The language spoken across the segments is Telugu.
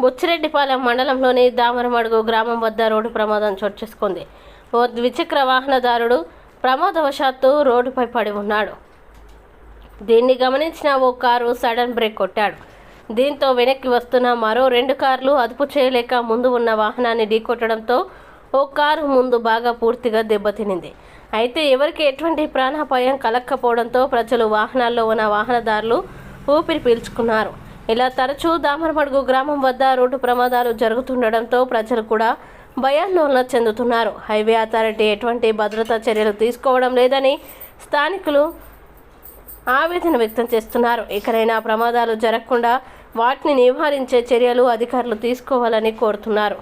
బుచ్చిరెడ్డిపాలెం మండలంలోని దామరమడుగు గ్రామం వద్ద రోడ్డు ప్రమాదం చోటు చేసుకుంది. ఓ ద్విచక్ర వాహనదారుడు ప్రమాదవశాత్తు రోడ్డుపై పడి ఉన్నాడు. దీన్ని గమనించిన ఓ కారు సడన్ బ్రేక్ కొట్టాడు. దీంతో వెనక్కి వస్తున్న మరో 2 కార్లు అదుపు చేయలేక ముందు ఉన్న వాహనాన్ని ఢీకొట్టడంతో ఓ కారు ముందు బాగా పూర్తిగా దెబ్బతినింది. అయితే ఎవరికి ఎటువంటి ప్రాణాపాయం కలక్కపోవడంతో ప్రజలు వాహనాల్లో ఉన్న వాహనదారులు ఊపిరి పీల్చుకున్నారు. ఇలా తరచూ దామరమడుగు గ్రామం వద్ద రోడ్డు ప్రమాదాలు జరుగుతుండడంతో ప్రజలు కూడా భయాందోళన చెందుతున్నారు. హైవే అథారిటీ ఎటువంటి భద్రతా చర్యలు తీసుకోవడం లేదని స్థానికులు ఆవేదన వ్యక్తం చేస్తున్నారు. ఇకనైనా ప్రమాదాలు జరగకుండా వాటిని నివారించే చర్యలు అధికారులు తీసుకోవాలని కోరుతున్నారు.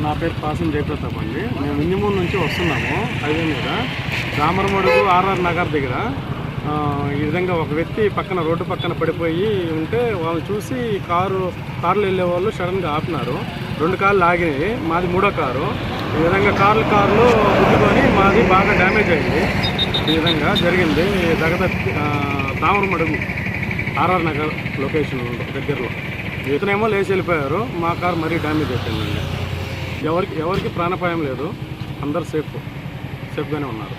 నా పేరు పాసం జయప్రతాప్ అండి. మేము ఇంజమూరు నుంచి వస్తున్నాము. హైవే మీద దామరమడుగు ఆర్ఆర్ నగర్ దగ్గర ఈ విధంగా ఒక వ్యక్తి పక్కన రోడ్డు పక్కన పడిపోయి ఉంటే వాళ్ళు చూసి కార్లు వెళ్ళే వాళ్ళు సడన్గా ఆపినారు. 2 కార్లు ఆగినాయి. మాది 3వ కారు. ఈ విధంగా కార్లు గుద్దుకొని మాది బాగా డ్యామేజ్ అయింది. ఈ విధంగా జరిగింది. దామరమడుగు ఆర్ఆర్ నగర్ లొకేషన్ దగ్గరలో ఇతనేమో లేచి వెళ్ళిపోయారు. మా కారు మరీ డ్యామేజ్ అయిపోయిందండి. ఎవరికి ప్రాణాపాయం లేదు. అందరు సేఫ్గానే ఉన్నారు.